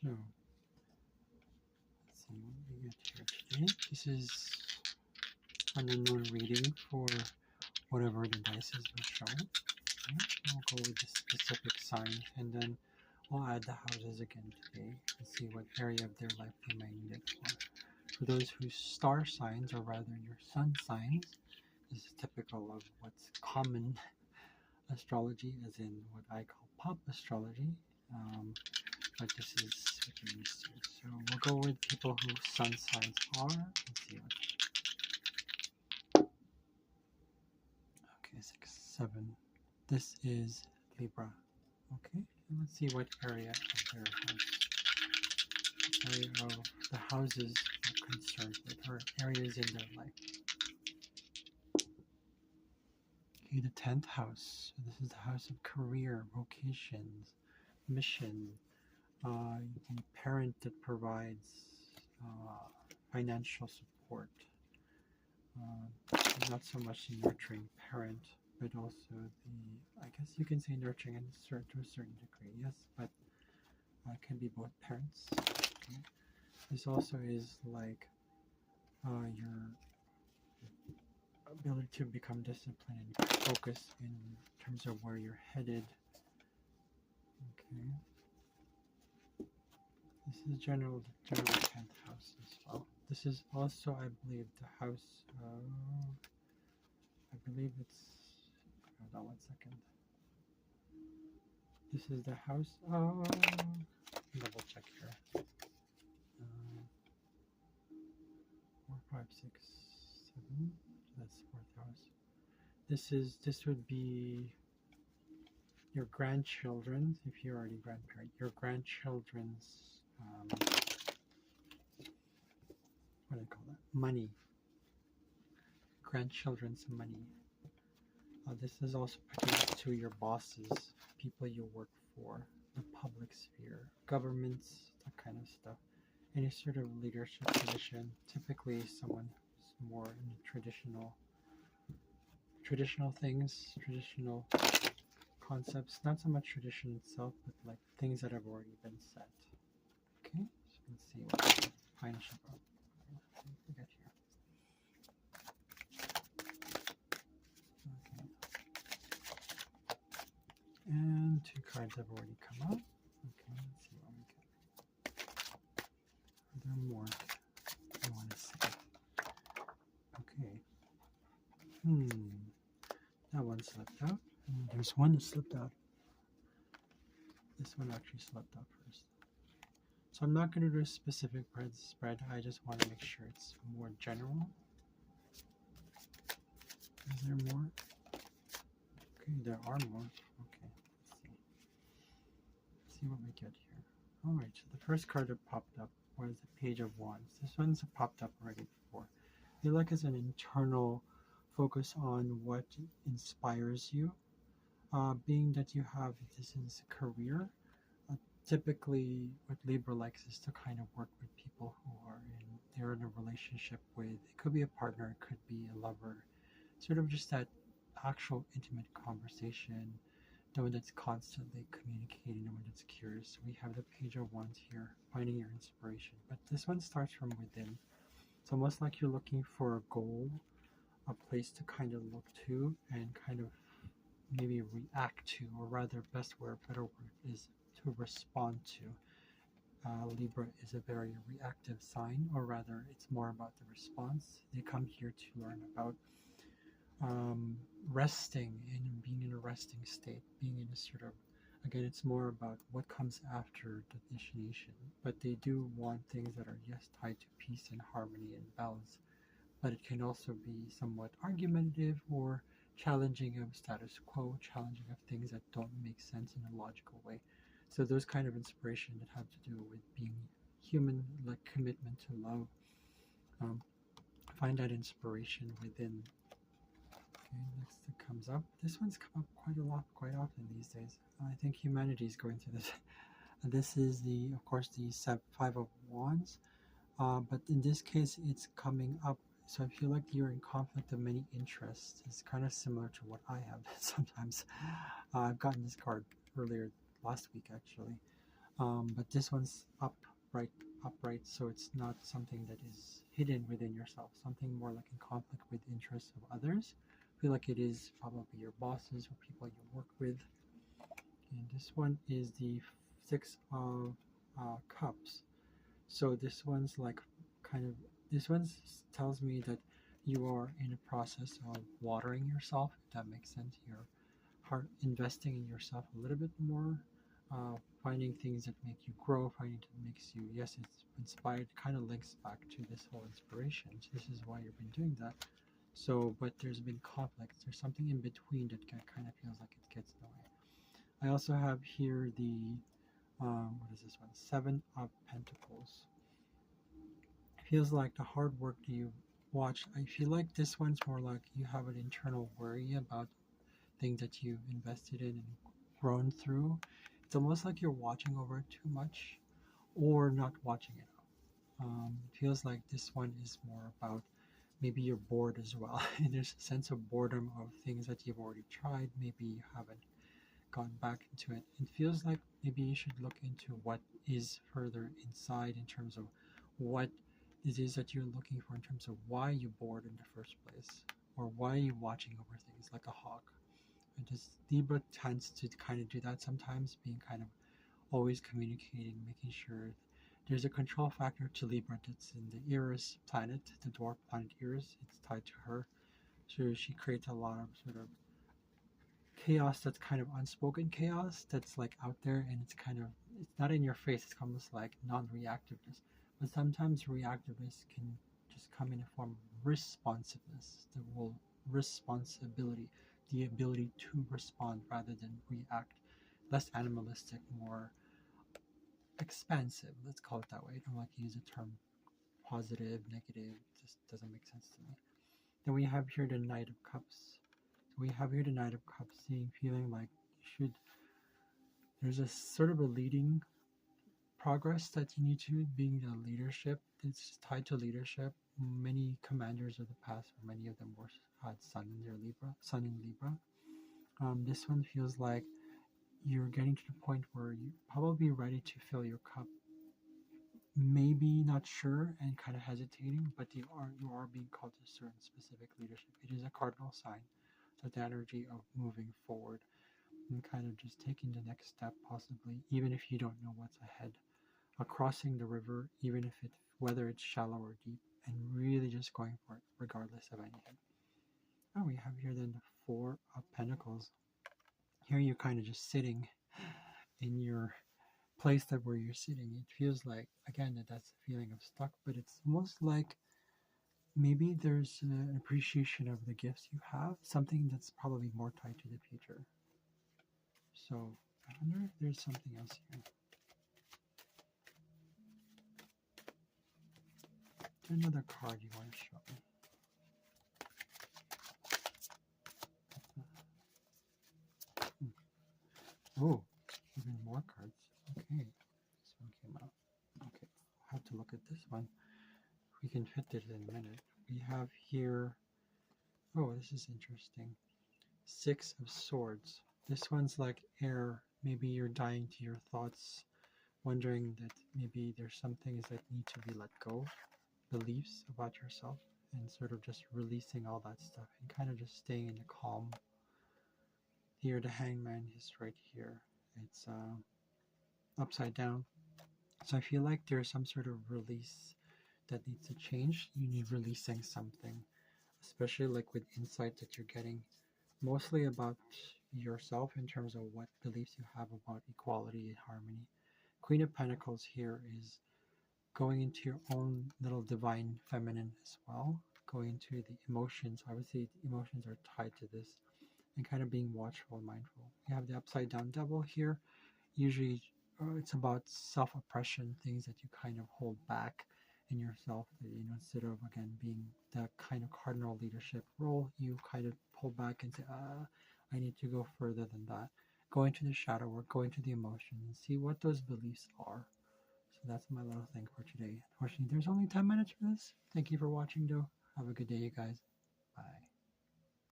So, let's see what we get here today. This is an unknown reading for whatever the dice will show. Okay, I'll go with the specific signs, and then I'll add the houses again today and see what area of their life they might need it for. For those whose star signs, or rather your sun signs, this is typical of what's common astrology, as in what I call pop astrology. But this is what you're used to. So we'll go with people whose sun signs are. Let's see what. Okay, 6, 7. This is Libra. Okay, and let's see what area of their house, area of the houses are concerned with, or areas in their life. Okay, the 10th house. So this is the house of career, vocations, mission, the parent that provides financial support. Not so much the nurturing parent, but also the, I guess you can say nurturing to a certain degree, yes, but it can be both parents. Okay. This also is like your ability to become disciplined and focus in terms of where you're headed. Okay. This is general 10th house as well. This is also, I believe, the house. I believe it's. Hold on 1 second. This is the house. Double check here. 4, 5, 6, 7. That's 4th house. This would be your grandchildren, if you're already grandparent. Your grandchildren's what do I call that? Money. Grandchildren's money. This is also pertains to your bosses, people you work for, the public sphere, governments, that kind of stuff. Any sort of leadership position, typically someone who's more in traditional things, traditional concepts, not so much tradition itself, but like things that have already been set. Okay, so let's see what financial we get here. Okay. And 2 cards have already come out. Okay, let's see what we get. Are there more I want to see? Okay. That one slipped out. And there's one that slipped out. This one actually slipped out first. So I'm not going to do a specific spread. I just want to make sure it's more general. Is there more? Okay, there are more. Okay, let's see. Let's see what we get here. Alright, so the first card that popped up was the Page of Wands. This one's popped up already before. I feel like it's an internal focus on what inspires you. Being that you have this is a career, typically what Libra likes is to kind of work with people who are they're in a relationship with, it could be a partner, it could be a lover, sort of just that actual intimate conversation, no one that's constantly communicating, no one that's curious. So we have the Page of Wands here, finding your inspiration, but this one starts from within. It's almost like you're looking for a goal, a place to kind of look to and kind of maybe react to, or rather better word is to respond to. Libra is a very reactive sign, or rather it's more about the response. They come here to learn about resting and being in a resting state, being in a sort of, again, it's more about what comes after the initiation, but they do want things that are, yes, tied to peace and harmony and balance, but it can also be somewhat argumentative or challenging of status quo, challenging of things that don't make sense in a logical way. So those kind of inspiration that have to do with being human, like commitment to love, find that inspiration within. Okay, next it comes up. This one's come up quite often these days. I think humanity is going through this. This is of course, the 5 of Wands, but in this case, it's coming up. So I feel like you're in conflict of many interests. It's kind of similar to what I have sometimes. I've gotten this card earlier last week, actually. but this one's upright, so it's not something that is hidden within yourself, something more like in conflict with interests of others. I feel like it is probably your bosses or people you work with. And this one is the Six of Cups. So this one's like kind of, this one tells me that you are in a process of watering yourself, if that makes sense. You're investing in yourself a little bit more, finding things that make you grow, finding that makes you, yes, it's inspired, kind of links back to this whole inspiration. So this is why you've been doing that. So, but there's been conflict. There's something in between that kind of feels like it gets in the way. I also have here the, what is this one? Seven of Pentacles. It feels like the hard work that you watch. I feel like this one's more like you have an internal worry about things that you've invested in and grown through. It's almost like you're watching over it too much or not watching it. It feels like this one is more about maybe you're bored as well. And there's a sense of boredom of things that you've already tried. Maybe you haven't gone back into it. It feels like maybe you should look into what is further inside in terms of what it is that you're looking for, in terms of why you're bored in the first place, or why you're watching over things like a hawk. And just Libra tends to kind of do that sometimes, being kind of always communicating, making sure there's a control factor to Libra that's in the Eris planet, the dwarf planet Eris. It's tied to her. So she creates a lot of sort of chaos that's kind of unspoken chaos that's like out there, and it's kind of, it's not in your face, it's almost like non-reactiveness. But sometimes reactiveness can just come in a form of responsiveness, the whole responsibility, the ability to respond rather than react, less animalistic, more expansive, let's call it that way. I don't like to use the term positive, negative, it just doesn't make sense to me. Then we have here the Knight of Cups. So we have here the Knight of Cups, feeling like you should, there's a sort of a leading progress that you need to, being the leadership, it's tied to leadership. Many commanders of the past, or many of them were, had sun in their Libra, sun in Libra. This one feels like you're getting to the point where you're probably ready to fill your cup. Maybe not sure and kind of hesitating, but you are being called to certain specific leadership. It is a cardinal sign, so the energy of moving forward and kind of just taking the next step, possibly, even if you don't know what's ahead. Crossing the river, even if it, whether it's shallow or deep, and really just going for it, regardless of anything. Oh, we have here then the Four of Pentacles. Here you're kind of just sitting in your place that where you're sitting. It feels like, again, that's a feeling of stuck, but it's almost like maybe there's an appreciation of the gifts you have, something that's probably more tied to the future. So I wonder if there's something else here. Is there another card you want to show me? Oh, even more cards. Okay, this one came out. Okay, I'll have to look at this one. We can fit it in a minute. We have here, oh, this is interesting. Six of Swords. This one's like air. Maybe you're dying to your thoughts, wondering that maybe there's some things that need to be let go, beliefs about yourself, and sort of just releasing all that stuff and kind of just staying in the calm. Here, the Hangman is right here. It's upside down. So I feel like there's some sort of release that needs to change. You need releasing something, especially like with insight that you're getting, mostly about yourself in terms of what beliefs you have about equality and harmony. Queen of Pentacles here is going into your own little divine feminine as well, going into the emotions. Obviously, the emotions are tied to this, and kind of being watchful and mindful. You have the upside down devil here. Usually it's about self-oppression, things that you kind of hold back in yourself, that, you know, instead of, again, being that kind of cardinal leadership role, you kind of pull back and say, I need to go further than that. Go into the shadow work, go into the emotions, and see what those beliefs are. So that's my little thing for today. Unfortunately, there's only 10 minutes for this. Thank you for watching, though. Have a good day, you guys.